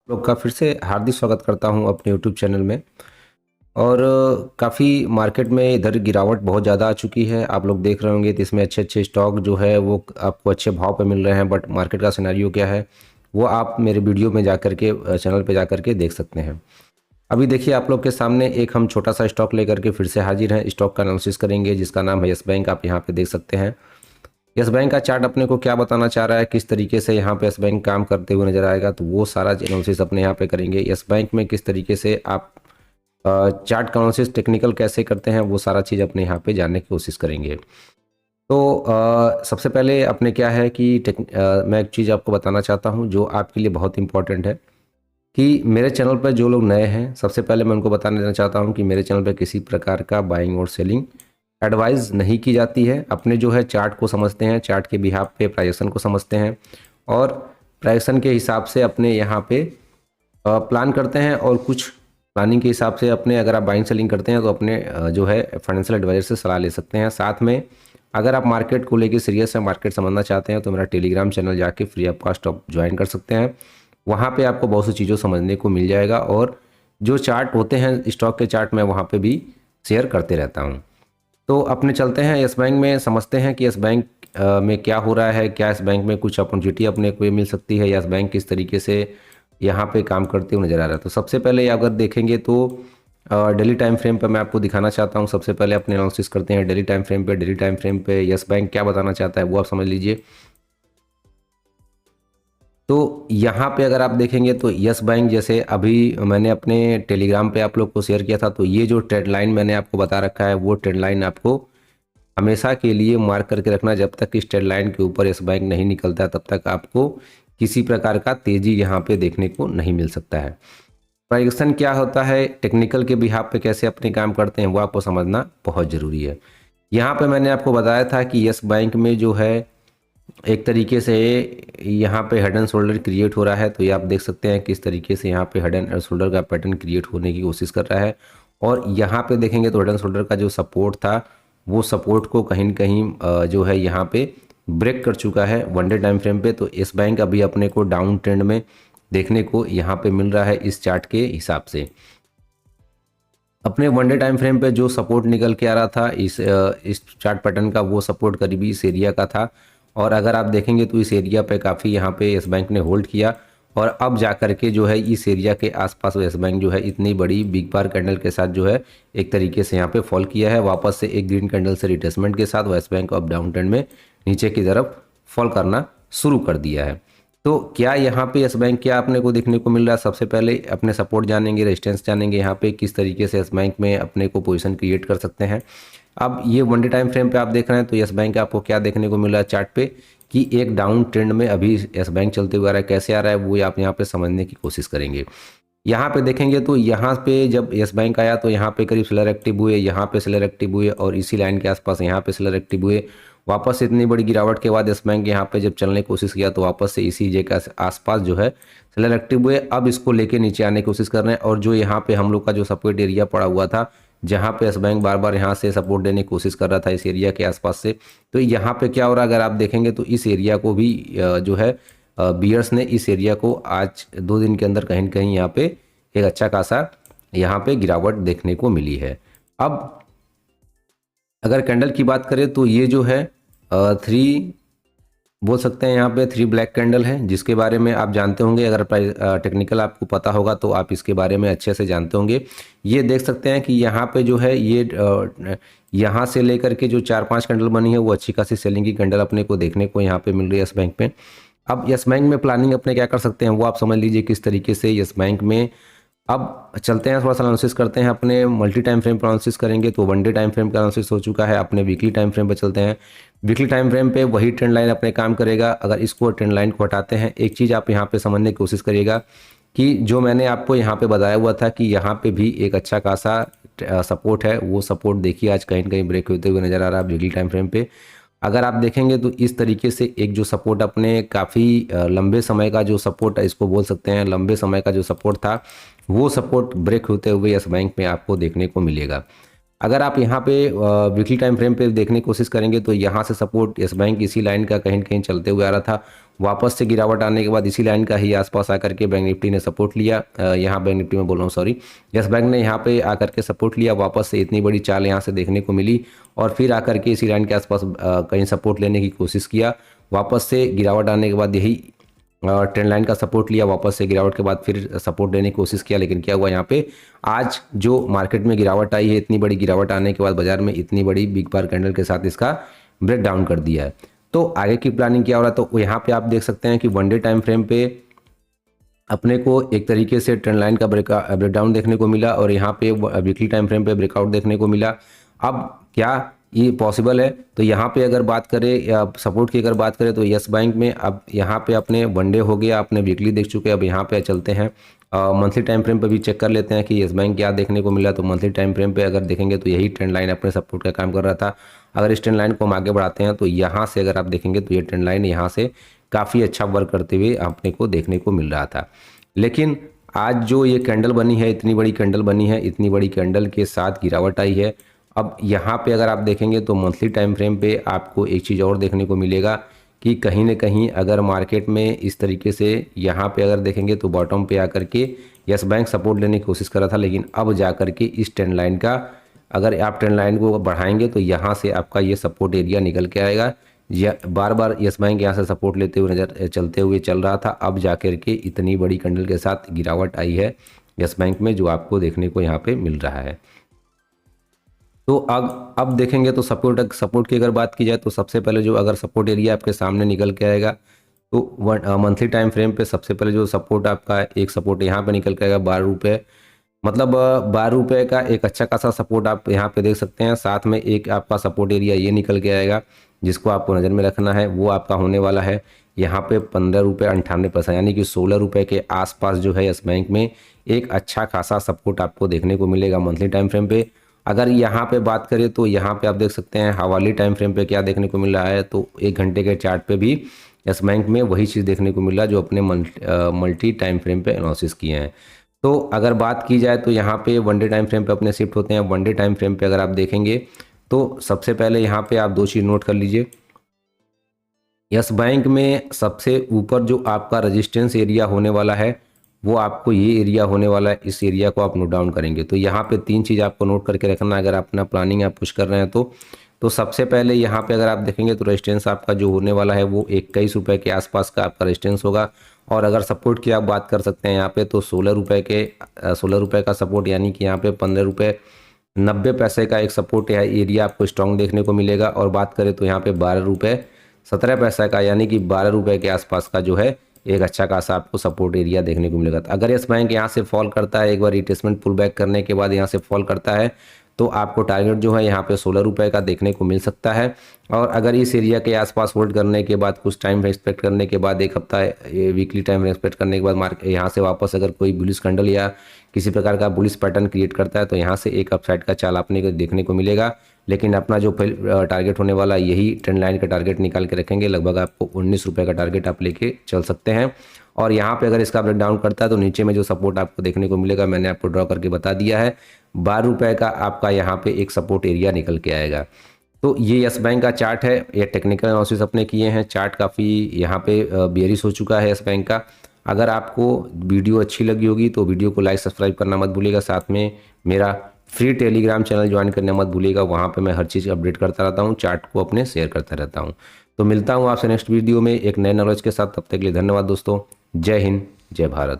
लोग का फिर से हार्दिक स्वागत करता हूं अपने यूट्यूब चैनल में। और काफ़ी मार्केट में इधर गिरावट बहुत ज़्यादा आ चुकी है। आप लोग देख रहे होंगे तो इसमें अच्छे अच्छे स्टॉक जो है वो आपको अच्छे भाव पे मिल रहे हैं, बट मार्केट का सिनेरियो क्या है वो आप मेरे वीडियो में जा करके चैनल पे जा करके देख सकते हैं। अभी देखिए आप लोग के सामने एक हम छोटा सा स्टॉक लेकर के फिर से हाजिर हैं। स्टॉक का एनालिसिस करेंगे जिसका नाम है यस बैंक। आप यहाँ पे देख सकते हैं यस बैंक का चार्ट अपने को क्या बताना चाह रहा है, किस तरीके से यहाँ पे यस बैंक काम करते हुए नजर आएगा, तो वो सारा एनालिसिस अपने यहाँ पे करेंगे। यस बैंक में किस तरीके से आप चार्ट का एनालिसिस टेक्निकल कैसे करते हैं वो सारा चीज़ अपने यहाँ पे जानने की कोशिश करेंगे। तो सबसे पहले अपने क्या है कि मैं एक चीज़ आपको बताना चाहता हूँ जो आपके लिए बहुत इंपॉर्टेंट है कि मेरे चैनल पर जो लोग नए हैं, सबसे पहले मैं उनको बताने देना चाहता हूँ कि मेरे चैनल पर किसी प्रकार का बाइंग और सेलिंग एडवाइस नहीं की जाती है। अपने जो है चार्ट को समझते हैं, चार्ट के बिहाफ पे प्राइजेशन को समझते हैं और प्राइजेशन के हिसाब से अपने यहाँ पे प्लान करते हैं। और कुछ प्लानिंग के हिसाब से अपने अगर आप बाइंग सेलिंग करते हैं तो अपने जो है फाइनेंशियल एडवाइजर से सलाह ले सकते हैं। साथ में अगर आप मार्केट को लेके सीरियस है, मार्केट समझना चाहते हैं, तो मेरा टेलीग्राम चैनल जाके फ्री ऑफ कॉस्ट आप ज्वाइन कर सकते हैं। वहाँ पे आपको बहुत सी चीज़ों समझने को मिल जाएगा और जो चार्ट होते हैं स्टॉक के चार्ट मैं वहाँ पे भी शेयर करते रहता हूँ। तो अपने चलते हैं यस बैंक में, समझते हैं कि यस बैंक में क्या हो रहा है, क्या इस बैंक में कुछ अपॉर्चुनिटी अपने को मिल सकती है, यस बैंक किस तरीके से यहाँ पे काम करते हुए नज़र आ रहा है। तो सबसे पहले अगर देखेंगे तो डेली टाइम फ्रेम पर मैं आपको दिखाना चाहता हूँ। सबसे पहले अपने एनालिसिस करते हैं डेली टाइम फ्रेम पे। डेली टाइम फ्रेम पे यस बैंक क्या बताना चाहता है वो आप समझ लीजिए। तो यहाँ पे अगर आप देखेंगे तो यस बैंक, जैसे अभी मैंने अपने टेलीग्राम पे आप लोग को शेयर किया था, तो ये जो ट्रेड लाइन मैंने आपको बता रखा है वो ट्रेड लाइन आपको हमेशा के लिए मार्क करके रखना। जब तक इस ट्रेड लाइन के ऊपर यस बैंक नहीं निकलता तब तक आपको किसी प्रकार का तेजी यहाँ पे देखने को नहीं मिल सकता है। प्राइजेशन क्या होता है, टेक्निकल के बिहाफ पे कैसे अपने काम करते हैं वो आपको समझना बहुत ज़रूरी है। यहाँ पे मैंने आपको बताया था कि यस बैंक में जो है एक तरीके से यहाँ पे हेड एंड शोल्डर क्रिएट हो रहा है। तो ये आप देख सकते हैं किस तरीके से यहाँ पे हेड एंड शोल्डर का पैटर्न क्रिएट होने की कोशिश कर रहा है। और यहाँ पे देखेंगे तो हेड एंड शोल्डर का जो सपोर्ट था वो सपोर्ट को कहीं न कहीं जो है यहाँ पे ब्रेक कर चुका है वन डे टाइम फ्रेम पे। तो इस बैंक अभी अपने को डाउन ट्रेंड में देखने को यहाँ पे मिल रहा है इस चार्ट के हिसाब से। अपने वन डे टाइम फ्रेम पे जो सपोर्ट निकल के आ रहा था इस चार्ट पैटर्न का, वो सपोर्ट करीबी इस एरिया का था। और अगर आप देखेंगे तो इस एरिया पे काफ़ी यहाँ पे यस बैंक ने होल्ड किया और अब जा कर के जो है इस एरिया के आसपास यस बैंक जो है इतनी बड़ी बिग बार कैंडल के साथ जो है एक तरीके से यहाँ पे फॉल किया है। वापस से एक ग्रीन कैंडल से रिट्रेसमेंट के साथ यस बैंक अब डाउन ट्रेंड में नीचे की तरफ फॉल करना शुरू कर दिया है। तो क्या यहाँ पे यस बैंक क्या अपने को देखने को मिल रहा है, सबसे पहले अपने सपोर्ट जानेंगे, रेजिस्टेंस जानेंगे, यहाँ पे किस तरीके से यस बैंक में अपने को पोजीशन क्रिएट कर सकते हैं। अब ये वन डे टाइम फ्रेम पे आप देख रहे हैं तो यस बैंक आपको क्या देखने को मिल रहा है चार्ट पे कि एक डाउन ट्रेंड में अभी यस बैंक चलते हुए आ रहा है। कैसे आ रहा है वो आप यहाँ पे समझने की कोशिश करेंगे। यहाँ पे देखेंगे तो यहाँ पे जब यस बैंक आया तो यहाँ पे करीब सेलर एक्टिव हुए, यहाँ पे सेलर एक्टिव हुए और इसी लाइन के आसपास यहाँ पे सेलर एक्टिव हुए। वापस इतनी बड़ी गिरावट के बाद यस बैंक यहाँ पे जब चलने की कोशिश किया तो वापस से इसी जगह के आसपास जो है सेलर एक्टिव हुए। अब इसको लेके नीचे आने की कोशिश कर रहे हैं और जो यहाँ पे हम लोग का जो सपोर्ट एरिया पड़ा हुआ था, जहाँ पे यस बैंक बार बार यहाँ से सपोर्ट देने की कोशिश कर रहा था इस एरिया के आसपास से, तो यहाँ पे क्या हो रहा है अगर आप देखेंगे तो इस एरिया को भी जो है बियर्स ने इस एरिया को आज 2 दिन के अंदर कहीं न कहीं यहाँ पे एक अच्छा खासा यहाँ पे गिरावट देखने को मिली है। अब अगर कैंडल की बात करें तो ये जो है थ्री बोल सकते हैं, यहाँ पे 3 ब्लैक कैंडल है जिसके बारे में आप जानते होंगे। अगर टेक्निकल आपको पता होगा तो आप इसके बारे में अच्छे से जानते होंगे। ये देख सकते हैं कि यहाँ पे जो है ये यहाँ से लेकर के जो 4-5 कैंडल बनी है वो अच्छी खासी सेलिंग की कैंडल अपने को देखने को यहाँ पे मिल रही है यस बैंक पे। अब यस बैंक में प्लानिंग अपने क्या कर सकते हैं वो आप समझ लीजिए किस तरीके से यस बैंक में। अब चलते हैं थोड़ा सा एनालिसिस करते हैं, अपने मल्टी टाइम फ्रेम पर एनालिसिस करेंगे तो वन डे टाइम फ्रेम का एनालिसिस हो चुका है। अपने वीकली टाइम फ्रेम पर चलते हैं। वीकली टाइम फ्रेम पे वही ट्रेंड लाइन अपने काम करेगा। अगर इसको ट्रेंड लाइन को हटाते हैं, एक चीज़ आप यहाँ पे समझने की कोशिश करिएगा कि जो मैंने आपको यहाँ पे बताया हुआ था कि यहाँ पे भी एक अच्छा खासा सपोर्ट है, वो सपोर्ट देखिए आज कहीं न कहीं ब्रेक होते हुए नज़र आ रहा है वीकली टाइम फ्रेम पे। अगर आप देखेंगे तो इस तरीके से एक जो सपोर्ट अपने काफ़ी लंबे समय का जो सपोर्ट है, इसको बोल सकते हैं लंबे समय का जो सपोर्ट था, वो सपोर्ट ब्रेक होते हुए यस बैंक में आपको देखने को मिलेगा। अगर आप यहाँ पे वीकली टाइम फ्रेम पे देखने की कोशिश करेंगे तो यहाँ से सपोर्ट यस बैंक इसी लाइन का कहीं न कहीं चलते हुए आ रहा था। वापस से गिरावट आने के बाद इसी लाइन का ही आसपास आकर के बैंक निफ्टी ने सपोर्ट लिया। यहाँ बैंक निफ्टी में बोल रहा हूँ, सॉरी, यस बैंक ने यहाँ पे आकर के सपोर्ट लिया। वापस से इतनी बड़ी चाल यहाँ से देखने को मिली और फिर आकर के इसी लाइन के आसपास कहीं सपोर्ट लेने की कोशिश किया। वापस से गिरावट आने के बाद यही ट्रेंड लाइन का सपोर्ट लिया। वापस से गिरावट के बाद फिर सपोर्ट लेने की कोशिश किया, लेकिन क्या हुआ यहाँ पे आज जो मार्केट में गिरावट आई है, इतनी बड़ी गिरावट आने के बाद बाजार में इतनी बड़ी बिग बार कैंडल के साथ इसका ब्रेक डाउन कर दिया है। तो आगे की प्लानिंग क्या हो रहा है, तो यहाँ पे आप देख सकते हैं कि वन डे टाइम फ्रेम पे अपने को एक तरीके से ट्रेंड लाइन का ब्रेकडाउन देखने को मिला और यहाँ पे वीकली टाइम फ्रेम पे ब्रेकआउट देखने को मिला। अब क्या ये पॉसिबल है, तो यहाँ पे अगर बात करें या सपोर्ट की अगर बात करें तो यस बैंक में अब यहाँ पे अपने वनडे हो गया, अपने वीकली देख चुके हैं। अब यहाँ पे चलते हैं मंथली टाइम फ्रेम पे भी चेक कर लेते हैं कि यस बैंक क्या देखने को मिला। तो मंथली टाइम फ्रेम पे अगर देखेंगे तो यही ट्रेंड लाइन अपने सपोर्ट का काम कर रहा था। अगर इस ट्रेंड लाइन को हम आगे बढ़ाते हैं तो यहाँ से अगर आप देखेंगे तो ये ट्रेंड लाइन यहाँ से काफ़ी अच्छा वर्क करते हुए अपने को देखने को मिल रहा था। लेकिन आज जो ये कैंडल बनी है, इतनी बड़ी कैंडल बनी है, इतनी बड़ी कैंडल के साथ गिरावट आई है। अब यहाँ पे अगर आप देखेंगे तो मंथली टाइम फ्रेम पे आपको एक चीज़ और देखने को मिलेगा कि कहीं ना कहीं अगर मार्केट में इस तरीके से यहाँ पे अगर देखेंगे तो बॉटम पे आकर के यस बैंक सपोर्ट लेने की कोशिश कर रहा था, लेकिन अब जा कर के इस ट्रेंड लाइन का अगर आप ट्रेंड लाइन को बढ़ाएंगे तो यहाँ से आपका ये सपोर्ट एरिया निकल के आएगा। बार बार यस बैंक यहाँ से सपोर्ट लेते हुए नजर चलते हुए चल रहा था। अब जा कर के इतनी बड़ी कैंडल के साथ गिरावट आई है यस बैंक में, जो आपको देखने को यहाँ पे मिल रहा है। तो अब देखेंगे तो सपोर्ट की अगर बात की जाए तो सबसे पहले जो अगर सपोर्ट एरिया आपके सामने निकल के आएगा तो मंथली टाइम फ्रेम पे सबसे पहले जो सपोर्ट आपका एक सपोर्ट यहाँ पे निकल के आएगा 12 रुपये, मतलब 12 रुपये का एक अच्छा खासा सपोर्ट आप यहाँ पे देख सकते हैं। साथ में एक आपका सपोर्ट एरिया ये निकल के आएगा जिसको आपको नज़र में रखना है, वो आपका होने वाला है यहाँ पे 15 रुपये 98 पैसा, यानी कि 16 रुपये के आसपास जो है इस बैंक में एक अच्छा खासा सपोर्ट आपको देखने को मिलेगा मंथली टाइम फ्रेम पे। अगर यहाँ पे बात करें तो यहाँ पे आप देख सकते हैं हवाली टाइम फ्रेम पे क्या देखने को मिल रहा है, तो 1 घंटे के चार्ट पे भी यस बैंक में वही चीज़ देखने को मिल रहा है जो अपने मल्टी टाइम फ्रेम पे एनालिसिस किए हैं। तो अगर बात की जाए तो यहाँ पे वनडे टाइम फ्रेम पे अपने शिफ्ट होते हैं। वनडे टाइम फ्रेम पे अगर आप देखेंगे तो सबसे पहले यहाँ पे आप 2 चीज़ नोट कर लीजिए। यस बैंक में सबसे ऊपर जो आपका रेजिस्टेंस एरिया होने वाला है वो आपको ये एरिया होने वाला है, इस एरिया को आप नोट डाउन करेंगे तो यहाँ पे 3 चीज़ आपको नोट करके रखना है अगर अपना प्लानिंग आप पुश कर रहे हैं तो सबसे पहले यहाँ पे अगर आप देखेंगे तो रेजिस्टेंस आपका जो होने वाला है वो 21 रुपये के आसपास का आपका रेजिस्टेंस होगा। और अगर सपोर्ट की आप बात कर सकते हैं यहाँ पे तो 16 रुपये का सपोर्ट, यानी कि यहाँ पे 15 रुपये 90 पैसे का एक सपोर्ट है एरिया आपको स्ट्रॉन्ग देखने को मिलेगा। और बात करें तो यहाँ पे 12 रुपये 17 पैसा का, यानी कि 12 रुपये के आसपास का जो है एक अच्छा खासा आपको सपोर्ट एरिया देखने को मिलेगा। तो अगर यस बैंक यहाँ से फॉल करता है, एक बार रिट्रेसमेंट पुल बैक करने के बाद यहाँ से फॉल करता है तो आपको टारगेट जो है यहाँ पे 16 रुपये का देखने को मिल सकता है। और अगर इस एरिया के आसपास होल्ड करने के बाद कुछ टाइम एक्सपेक्ट करने के बाद, एक हफ्ता वीकली टाइम एक्सपेक्ट करने के बाद मार्केट यहाँ से वापस अगर कोई बुलिश कैंडल या किसी प्रकार का बुलिश पैटर्न क्रिएट करता है तो यहाँ से एक अपसाइड का चाल आपने को देखने को मिलेगा। लेकिन अपना जो टारगेट होने वाला यही ट्रेंड लाइन का टारगेट निकाल के रखेंगे, लगभग आपको 19 रुपये का टारगेट आप लेके चल सकते हैं। और यहाँ पे अगर इसका ब्रेकडाउन करता है तो नीचे में जो सपोर्ट आपको देखने को मिलेगा मैंने आपको ड्रॉ करके बता दिया है, 12 रुपये का आपका यहाँ पे एक सपोर्ट एरिया निकल के आएगा। तो ये यस बैंक का चार्ट है, ये टेक्निकल एनालिसिस अपने किए हैं। चार्ट काफ़ी यहाँ पे बेयरिश हो चुका है यस बैंक का। अगर आपको वीडियो अच्छी लगी होगी तो वीडियो को लाइक सब्सक्राइब करना मत भूलिएगा। साथ में मेरा फ्री टेलीग्राम चैनल ज्वाइन करना मत भूलिएगा, वहाँ पे मैं हर चीज़ अपडेट करता रहता हूँ, चार्ट को अपने शेयर करता रहता हूँ। तो मिलता हूँ आपसे नेक्स्ट वीडियो में एक नए नॉलेज के साथ, तब तक के लिए धन्यवाद दोस्तों। जय हिंद, जय भारत।